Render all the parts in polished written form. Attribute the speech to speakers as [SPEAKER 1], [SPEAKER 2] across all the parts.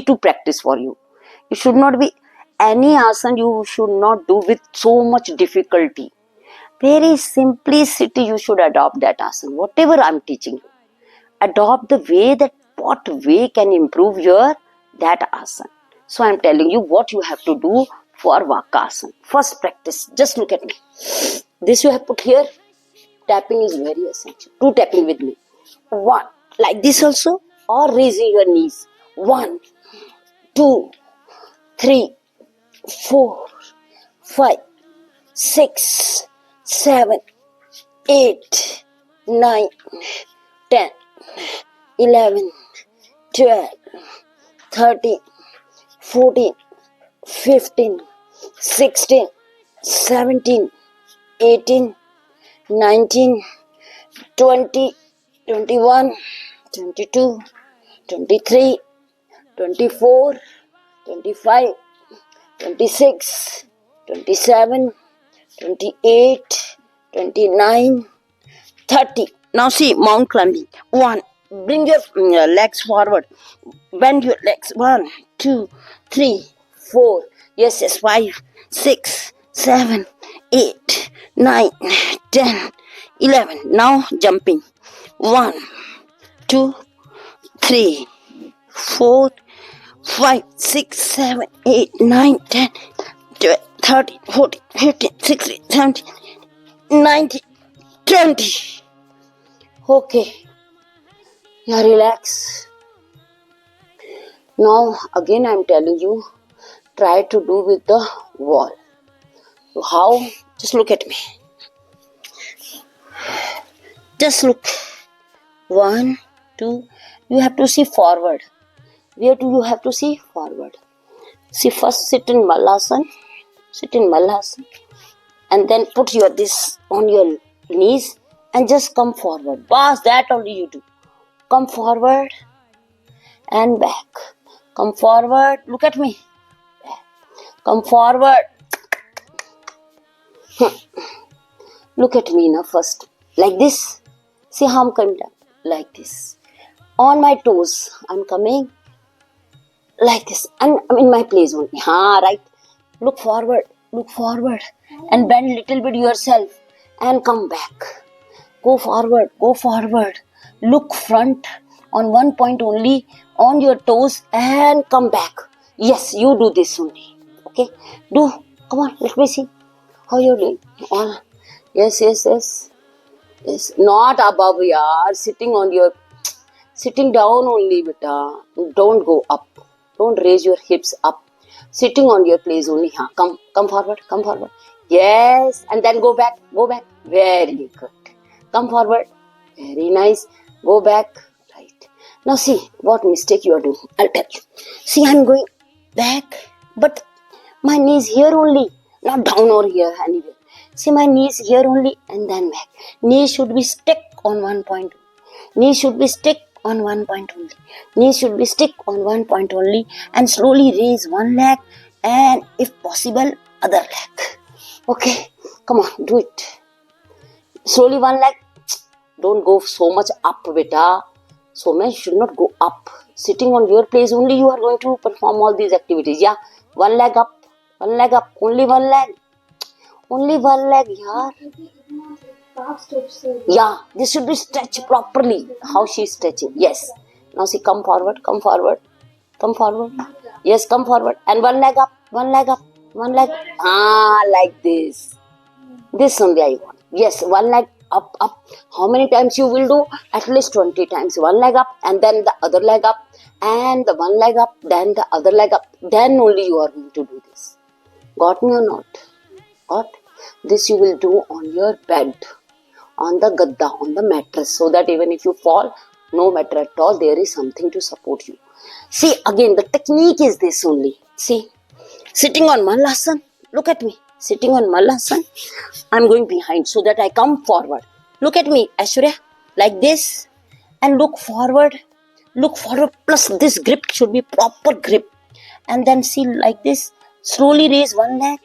[SPEAKER 1] to practice for you. You should not be any asana you should not do with so much difficulty. Very simplicity you should adopt that asana. Whatever I'm teaching you, adopt the way that what way can improve your that asana. So I'm telling you what you have to do for Vakasana. First practice. Just look at me. This you have put here. Tapping is very essential. Do tapping with me. One, like this also, or raising your knees. 1, 2, 3, 4, 5, 6, 7, 8, 9, 10, 11, 12, 13, 14, 15, 16, 17, 18, 19, 20, 21, 22, 23, 24, 25, 26, 27, 28, 29, 30. Now see, mount climbing. 1. Bring your legs forward. Bend your legs. 1, 2, 3, 4. Yes. 5, 6, 7, 8, 9, 10, 11. Now jumping. 1, 2, 3, 4, 5, 6, 7, 8, 9, 10, 12, 13, 14, 15, 16, 17, 19, 20. Okay. Now relax. Now again I'm telling you, try to do with the wall. How? Just look at me. Just look. 1, 2. You have to see forward. Where do you have to see forward? See, first sit in Malasana. Sit in Malasana. And then put your this on your knees and just come forward. Bas, that only you do. Come forward and back. Come forward. Look at me. Come forward. Look at me now first. Like this. See how I'm coming down. Like this. On my toes, I'm coming like this. I'm in my place only. Right. Look forward. Look forward. And bend little bit yourself. And come back. Go forward. Go forward. Look front on one point only. On your toes. And come back. Yes, you do this only. Okay. Do. Come on. Let me see. How you're doing. On. Yes. Yes. Not above, yaar. Sitting down only, beta. Don't go up. Don't raise your hips up. Sitting on your place only. Come forward. Yes. And then go back. Very good. Come forward. Very nice. Go back. Right. Now see what mistake you are doing. I'll tell you. See, I'm going back. But my knees here only. Not down or here anywhere. See, my knees here only and then back. Knees should be stick on one point. Knees should be stick on one point only. Knees should be stick on one point only. And slowly raise one leg and if possible, other leg. Okay, come on, do it. Slowly one leg. Don't go so much up, beta. So much should not go up. Sitting on your place only you are going to perform all these activities. Yeah, one leg up. Only one leg. Only one leg, yaar. Yeah, this should be stretched properly. How she is stretching. Yes. Now see, come forward. Yes, come forward. And one leg up. One leg. Like this. This only I want. Yes, one leg up. How many times you will do? At least 20 times. One leg up and then the other leg up. And the one leg up, then the other leg up. Then only you are going to do this. Got me or not? Got? This you will do on your bed, on the gadda, on the mattress, so that even if you fall, no matter at all, there is something to support you. See, again, the technique is this only. See, sitting on Malasana, look at me. Sitting on Malasana, I'm going behind so that I come forward. Look at me, Aishwarya, like this, and look forward. Plus this grip should be proper grip. And then see like this, slowly raise one leg,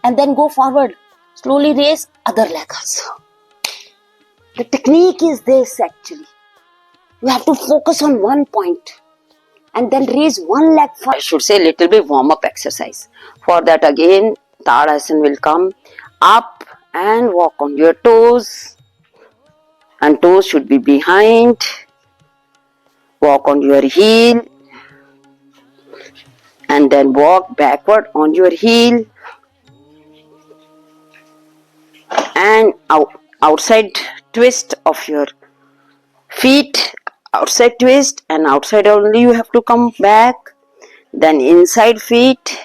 [SPEAKER 1] and then go forward. Slowly raise other leg also. The technique is this actually. You have to focus on one point and then raise one leg first. I should say little bit warm up exercise. For that again, Tadasana will come up and walk on your toes, and toes should be behind. Walk on your heel and then walk backward on your heel and outside twist of your feet, outside twist, and outside only you have to come back. Then inside feet,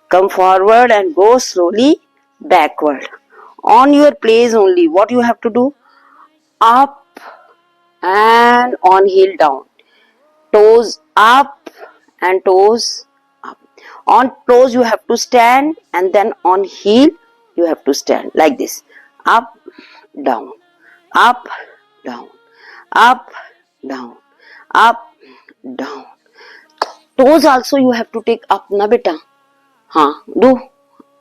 [SPEAKER 1] come forward and go slowly backward. On your place only, what you have to do? Up and on heel down. Toes up and toes up. On toes you have to stand, and then on heel you have to stand like this. Up, down, up, down, up, down, up, down. Toes also you have to take up, na beta. Do.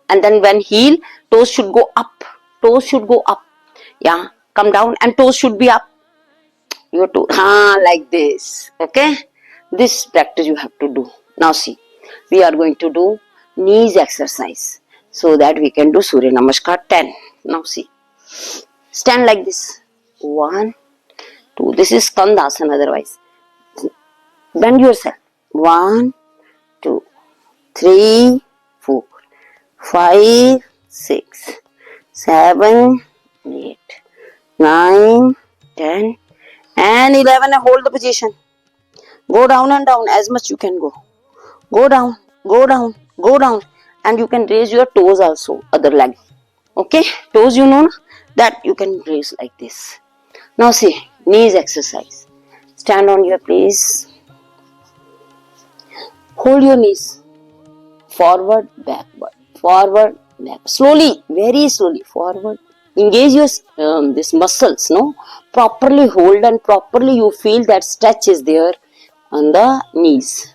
[SPEAKER 1] And then when heel, toes should go up. Toes should go up. Yeah, come down and toes should be up. Your toe, like this. Okay? This practice you have to do. Now see, we are going to do knees exercise so that we can do Surya Namaskar 10. Now see, stand like this. 1, 2. This is Skandasana otherwise. Bend yourself. 1, 2, 3, 4, 5, 6, 7, 8, 9, 10, and 11. And hold the position. Go down and down as much you can go. Go down, go down, go down. And you can raise your toes also, other leg. Okay? Toes you know that you can raise like this. Now see, knees exercise. Stand on your place. Hold your knees. Forward, backward. Forward, back. Slowly, very slowly. Forward. Engage your these muscles, no? Properly hold and properly you feel that stretch is there on the knees.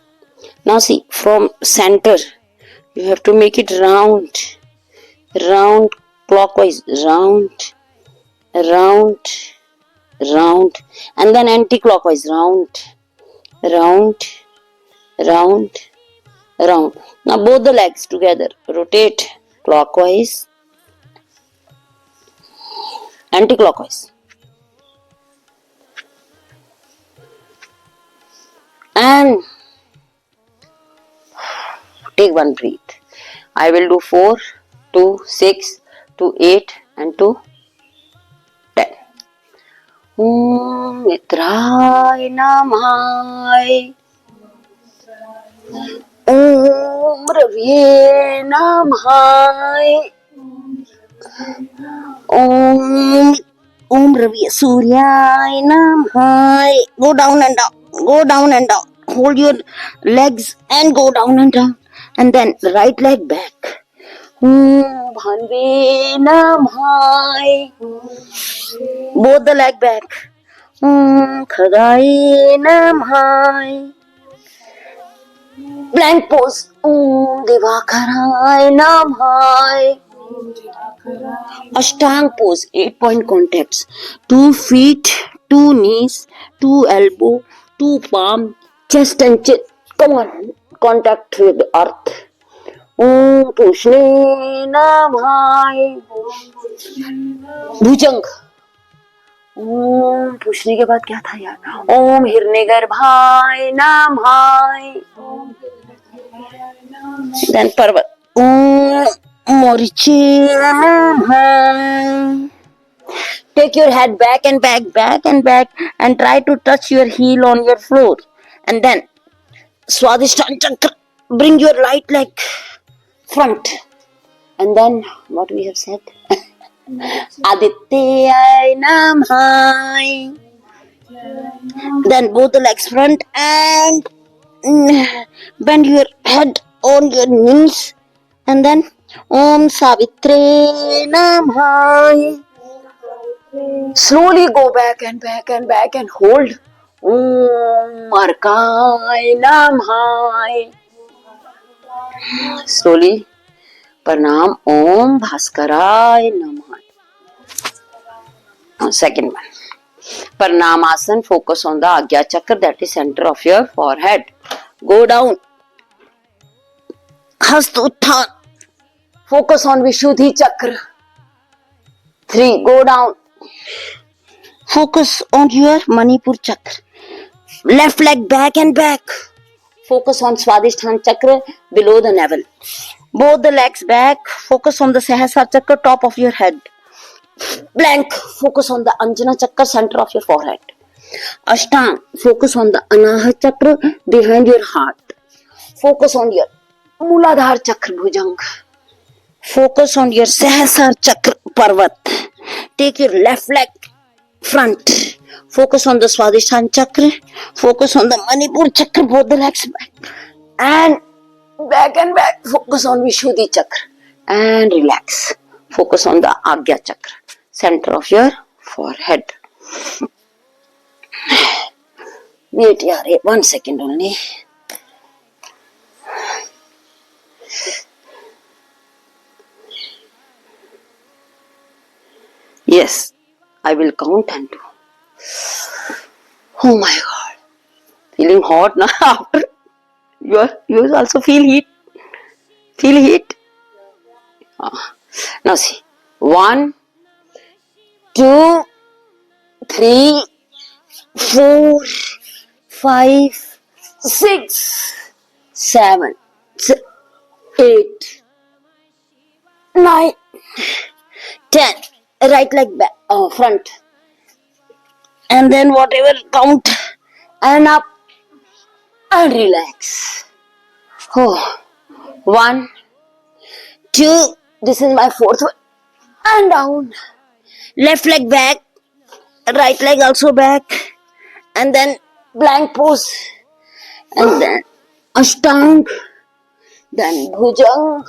[SPEAKER 1] Now see, from center, you have to make it round, round, clockwise, round, round, round, and then anti-clockwise, round, round, round, round. Now both the legs together, rotate clockwise, anti-clockwise. And take one breath. I will do 4, 2, 6, 2, 8 and 2, 10. Om Mitraay Namah. Om Ravye Namah. Om Ravi Suryay Namah. Go down and down. Go down and down. Hold your legs and go down and down. And then right leg back. Om Bhanve Namah. Both the leg back. Om Khadaye Namah. Plank pose. Om Divakaray Namah. Ashtang pose, 8-point contacts. 2 feet, 2 knees, 2 elbow, 2 palm, chest and chin. Come on, contact with the earth. Om Pushne Namah. भुजंग. ओम पुष्णे के बाद क्या था यार? ओम हिरण्यगर्भाय नमः. Then पर्वत. ओम Morichi Namah. Take your head back and back, and try to touch your heel on your floor. And then Swadhisthana Chakra. Bring your right leg front. And then what we have said? Aditya Namah. Then both the legs front and bend your head on your knees. And then Om Savitre Namah. Slowly go back and hold. Om Arkai Namah. Slowly Pranam. Om Bhaskaray Namah. Second one. Pranamasana, focus on the Agya Chakra, that is center of your forehead. Go down. Hastutthana, focus on Vishuddhi Chakra. 3. Go down. Focus on your Manipur Chakra. Left leg back and back. Focus on Swadhisthana Chakra below the navel. Both the legs back. Focus on the Sahasrara Chakra, top of your head. Blank. Focus on the Anjana Chakra, center of your forehead. Ashtang. Focus on the Anahata Chakra behind your heart. Focus on your Muladhara Chakra, Bhujanga. Focus on your Sahasrara Chakra, Parvat. Take your left leg front. Focus on the Swadhisthana Chakra. Focus on the Manipur Chakra, both the legs back. And back and back. Focus on Vishuddhi Chakra. And relax. Focus on the Agya Chakra, center of your forehead. Wait, yaar, 1 second only. Yes, I will count and do. Oh my God. Feeling hot now after. You also feel heat? Feel heat? Now see. 1, 2, 3, 4, 5, 6, 7, 8, 9, 10. Right leg back, front. And then whatever count. And up. And relax. Oh. 1, 2. This is my 4th one. And down. Left leg back. Right leg also back. And then blank pose. And then Ashtang. Then Bhujang.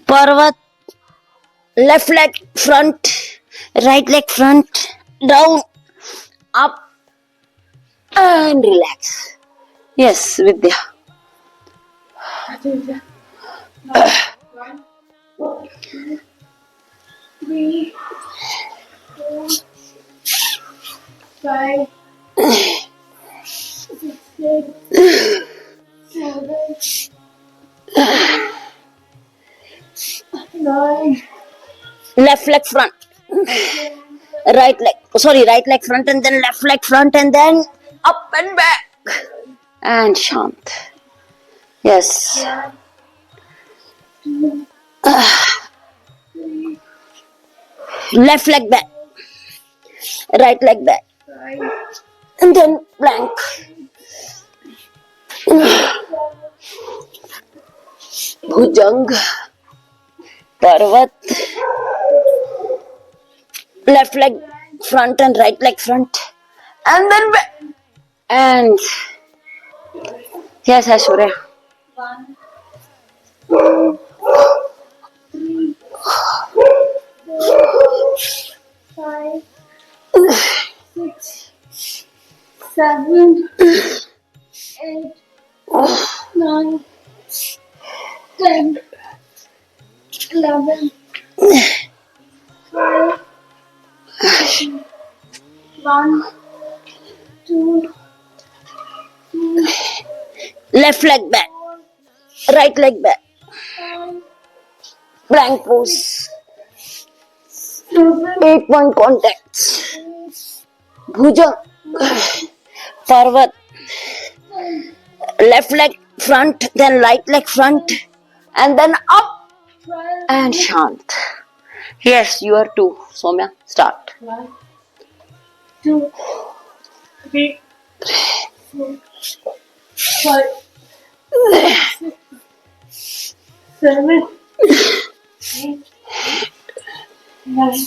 [SPEAKER 1] Parvat. Left leg front. Right leg front. Down. Up. And relax. Yes, Vidya.
[SPEAKER 2] 1, 2, 3, 4, 5, 6, 7, 9.
[SPEAKER 1] Left leg front. Right leg front and then left leg front and then up and back. And shant. Yes.
[SPEAKER 2] 1, 2, 3,
[SPEAKER 1] Left leg back. Right leg back.
[SPEAKER 2] 5,
[SPEAKER 1] And then blank. Bhujang. Parvat. Left leg front and right leg front. And then back. And yes, Aishwarya.
[SPEAKER 2] 1, 2, 3, 4, 5, 6, 7, 8, 9, 10, 11, 12, 1, 2, 3,
[SPEAKER 1] Left leg back. Right leg back.
[SPEAKER 2] 5,
[SPEAKER 1] Blank pose.
[SPEAKER 2] 7,
[SPEAKER 1] 8-point contacts. Bhujang. Parvat. Left leg front, then right leg front, and then up
[SPEAKER 2] 12,
[SPEAKER 1] and shant. Yes, you are 2. Soumya, start.
[SPEAKER 2] 1, 2, 3, 4, 5, 6, 7, 8, 9,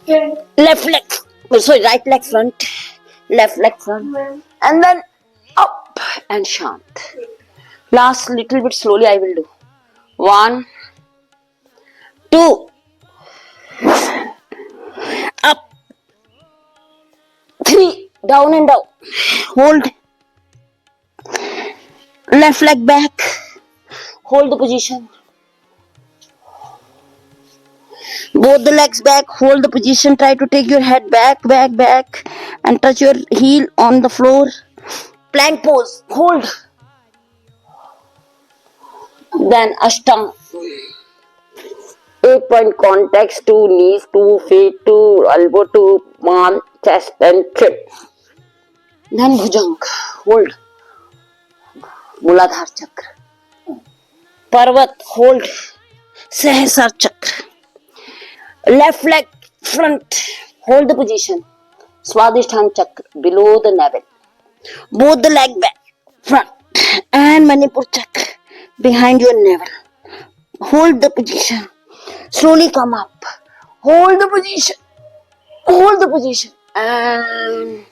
[SPEAKER 2] 10,
[SPEAKER 1] Right leg front, left leg front,
[SPEAKER 2] 12,
[SPEAKER 1] and then up and shant. Last little bit slowly I will do. 1, 2, up, 3, down and down. Hold. Left leg back. Hold the position. Both the legs back, hold the position, try to take your head back, and touch your heel on the floor. Plank pose, hold. Then Ashtanga. 8-point contacts to knees, to feet, to elbow, to palm, chest and chin. Then Bhujang, hold. Muladhara Chakra. Parvat, hold. Sahasrara Chakra. Left leg front, hold the position. Swadhisthana Chakra, below the navel. Both the leg back, front. And Manipur Chakra, behind your navel. Hold the position. Slowly come up. Hold the position. Hold the position. And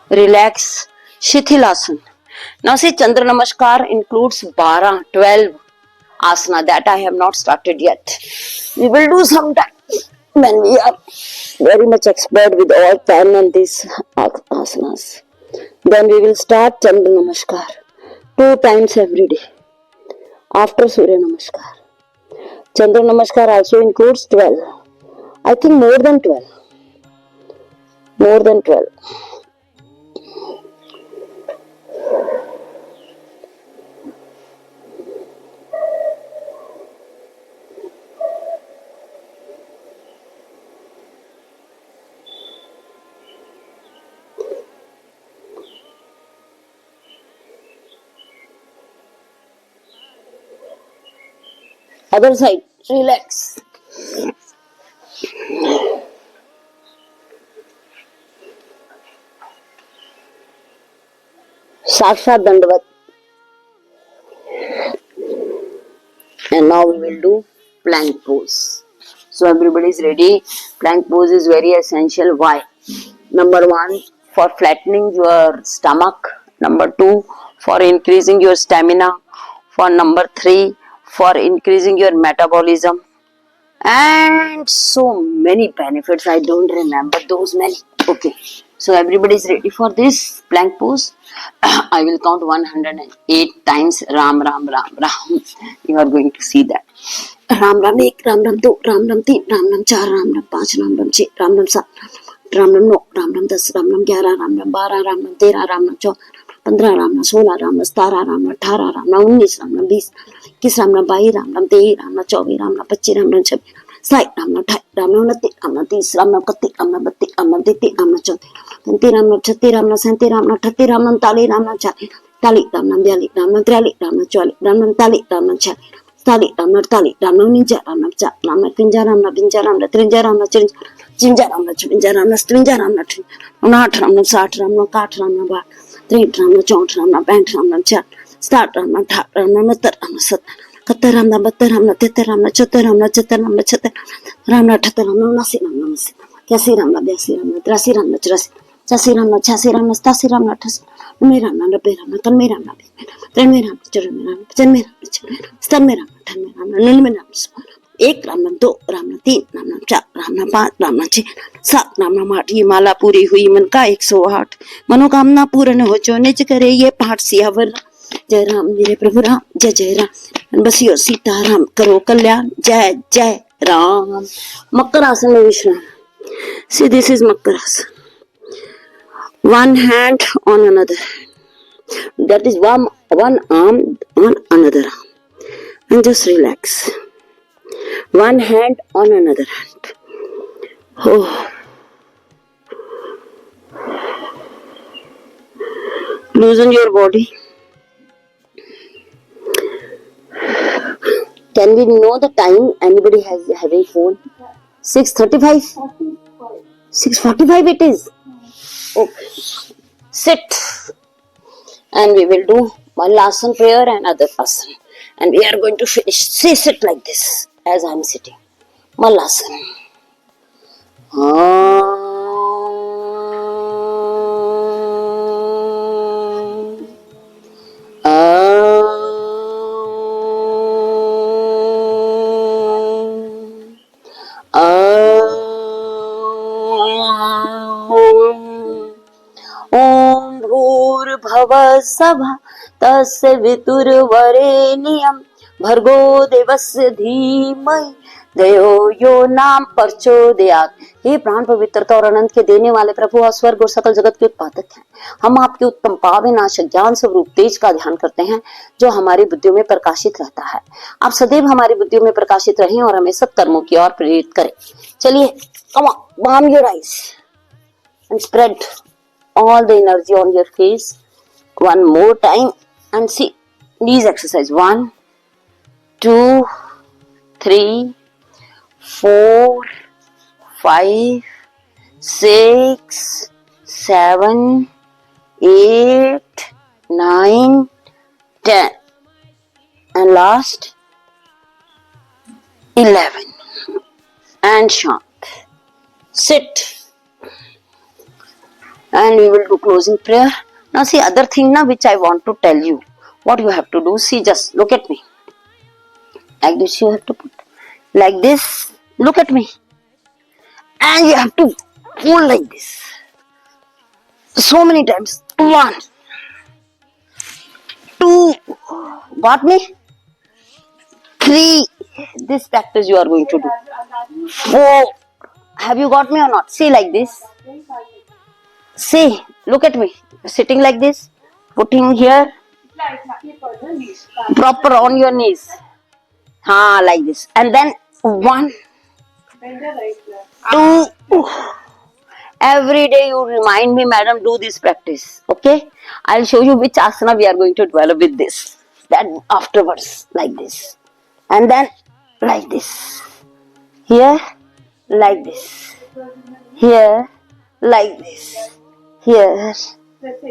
[SPEAKER 1] relax. Shithilasana. Now see, Chandra Namaskar includes 12 asana that I have not started yet. We will do sometime when we are very much expert with all 10 and these asanas. Then we will start Chandra Namaskar 2 times every day after Surya Namaskar. Chandra Namaskar also includes 12. I think more than 12. More than 12. Other side, relax. Sakshat Dandavat. And now we will do plank pose. So everybody is ready. Plank pose is very essential. Why? Number 1, for flattening your stomach. Number 2, for increasing your stamina. For number 3, for increasing your metabolism. And so many benefits. I don't remember those many. Okay. So everybody is ready for this plank pose. I will count 108 times. Ram, Ram, Ram, Ram. You are going to see that. Ram, Ram, 1, Ram, Ram, 2, Ram, Ram, 3, Ram, Ram, 4, Ram, Ram, 5, Ram, Ram, 6, Ram, Ram, 7, Ram, Ram, 9, Ram, Ram, 10, Ram, Ram, 11, Ram, Ram, 12, Ram, Ram, 13, Ram, Ram, 14, 15, Ram, Ram, 16, Ram, Ram, 17, Ram, Ram, 18, Ram, Ram, 19, Ram, Ram, 20, 21, Ram, Ram, 22, Ram, Ram, 23, Ram, Ram, 24, Ram, Ram, 25, Ram, Ram, 26, Sai Ram Ram Thai Ram Ram Nati Ram Ram Tis Ram Ram Kati Ram Ram Batti Ram Ram Titi Ram Ram Choti Tanti Ram Ram Chatti Ram Ram Santi Ram Ram Thati Ram Ram Tali Ram Ram Chali Tali Ram Ram Biali Ram Ram Triali Ram Ram Chwali Ram Ram Tali Ram Ram Chali Tali Ram Ram Tali Ram Ram Ninja Ram Ram Cha Ram Ram Tinja Ram Ram Binja Ram Ram Trinja Ram Ram Chinja Jinja Ram Ram Chinja Ram Ram Strinja Ram Ram Trin Ram Nath Ram Ram Sat Ram Ram Kat Ram Ram Ba Trin Ram Ram Chont Ram Ram Pant Ram Ram Chat Start Ram Ram Tha Ram Ram Natar Ram Ram Sat Katar Ram Ram Batar Ram Ram Tetar Ram Ram Chatar Ram Ram Chatar Ram Ram Chatar Ram Ram Thatar Ram Ram Nasi Ram Ram Nasi Kyasi Ram Ram Byasi Ram Ram Trasi Ram Ram Trasi Chasi Ram Ram Chasi Ram Ram Stasi Ram Ram Thasi Me Ram Ram Rabbe Ram Ram Tan Me Ram Ram Tan Me Ram Chur Me Ram Chan Me Ram Stan Me Ram Tan Me Ram Nun Me Ram एक राम नाम दो राम नाम तीन राम नाम चार राम नाम पाँच राम नाम छह सात राम नाम आठ ये माला पूरी हुई मन का 108 मनोकामना पूर्ण हो जो निज करे ये पाठ सियावर जय राम मेरे प्रभु राम जय जय राम बसियो सीता राम करो कल्याण जय जय राम मकर आसन में विश्राम see this is makar asan one hand on another that is one arm on another arm and just relax one hand on another hand oh loosen your body. Can we know the time? Anybody has having phone? 6:35? 6:45 it is. Okay. Sit. And we will do one asan prayer and other asan. And we are going to finish. Say sit like this as I am sitting. Mallasan. ओम भूर्भुवः स्वः तस्य वितुर्वरेण्यं भर्गो देवस्य धीमहि दयो यो नाम प्रचोदयात्। हे प्राण पवित्रता और अनंत के देने वाले प्रभु और स्वर्ग और सकल जगत के उत्पादक हैं, हम आपके उत्तम पावन नाशक ज्ञान स्वरूप तेज का ध्यान करते हैं जो हमारी बुद्धियों में प्रकाशित रहता है। आप सदैव हमारी बुद्धियों में प्रकाशित रहें और हमें सत्कर्मों की ओर प्रेरित करें। चलिए, come on, balm your eyes and spread all the energy on your face one more time and see these exercise 1, 2, 3, 4, 5, 6, 7, 8, 9, 10 and last 11 and shant. Sit and we will do closing prayer. Now see other thing now which I want to tell you. What you have to do, see, just look at me. Like this you have to put. Like this, look at me. And you have to hold like this. So many times. 1, 2, got me? 3, this practice you are going to do. 4, have you got me or not? See like this. See, look at me. Sitting like this, putting here, proper on your knees. Like this. And then 1, 2. Every day you remind me, madam, do this practice. Okay? I'll show you which asana we are going to develop with this. Then afterwards, like this. And then like this. Here, like this. Here, like this. Here,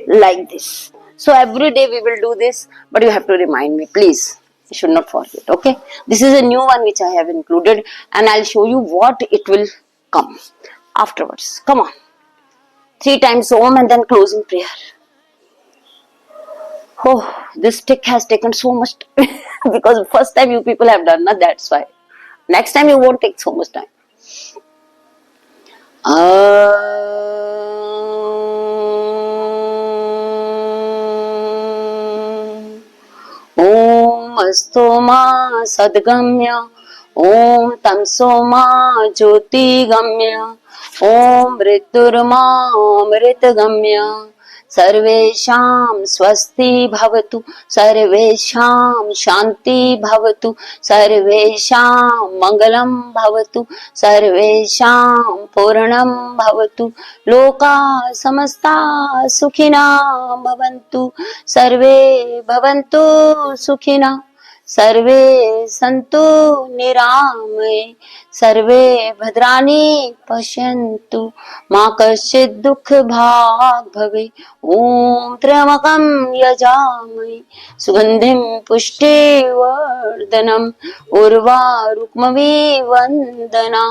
[SPEAKER 1] like this. So every day we will do this, but you have to remind me, please. You should not forget, okay? This is a new one which I have included, and I'll show you what it will come afterwards. Come on. 3 times Om and then closing prayer. Oh, this stick has taken so much time because first time you people have done, that's why. Next time you won't take so much time. Om asto ma sadgamya, Om tamso ma jyoti gamya, Om mriturma amritgamya, सर्वेषां स्वस्ति भवतु, सर्वेषां शांति भवतु, सर्वेषां मंगलम भवतु, सर्वेषां पूर्णं भवतु, लोकाः समस्ताः सुखिनः भवन्तु, सर्वे भवन्तु सुखिनः, सर्वे सन्तु निरामये, सर्वे भद्राणि पश्यन्तु, मा कश्चित् दुःख भाग् भवेत्। ॐ त्र्यम्बकं यजामहे सुगन्धिं पुष्टिवर्धनम् उर्वारुक्मवीः वन्दना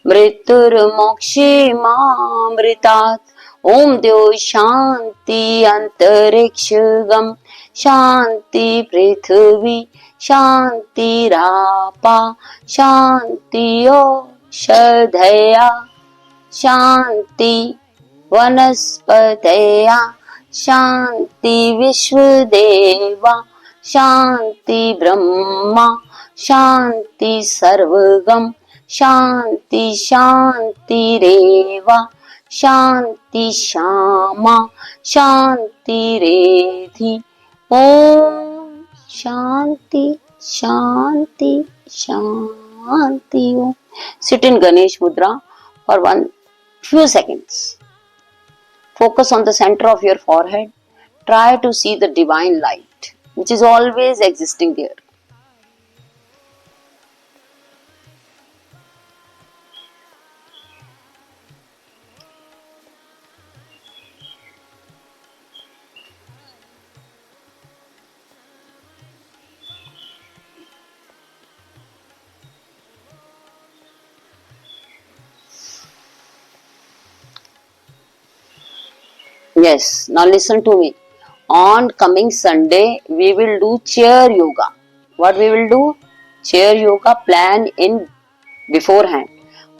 [SPEAKER 1] मृत्युर्मोक्षीमामृतात्। ओम द्यो शांति अंतरिक्षगम, शांति पृथ्वी, शांति रापा, शांति औषधया, शांति वनस्पतया, शांति विश्वदेवा, शांति ब्रह्मा, शांति सर्वगम, शांति शांतिरेवा, शांति श्यामा, शांति रेधि। ओम शांति शांति शांति। ओम। Sit in Ganesh Mudra for one few seconds. Focus on the center of your forehead. Try to see the divine light which is always existing there. Yes, now listen to me. On coming Sunday, we will do chair yoga. What we will do? Chair yoga plan in beforehand.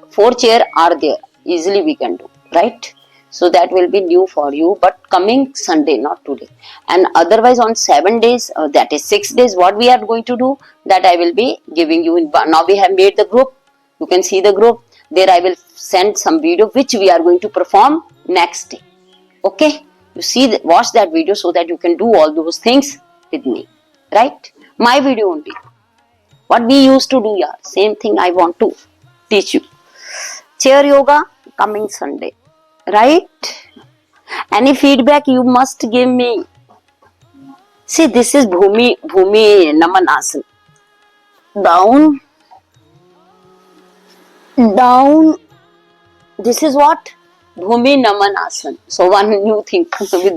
[SPEAKER 1] 4 chairs are there. Easily we can do, right? So that will be new for you. But coming Sunday, not today. And otherwise on 7 days, that is 6 days, what we are going to do? That I will be giving you. Now we have made the group. You can see the group. There I will send some video which we are going to perform next day. Okay? You see, watch that video so that you can do all those things with me. Right? My video only. What we used to do, yeah. Same thing I want to teach you. Chair yoga coming Sunday. Right? Any feedback you must give me. See, this is Bhumi Naman Asana. Down. Down. This is what? Bhumi Naman Asana. So one new thing with you.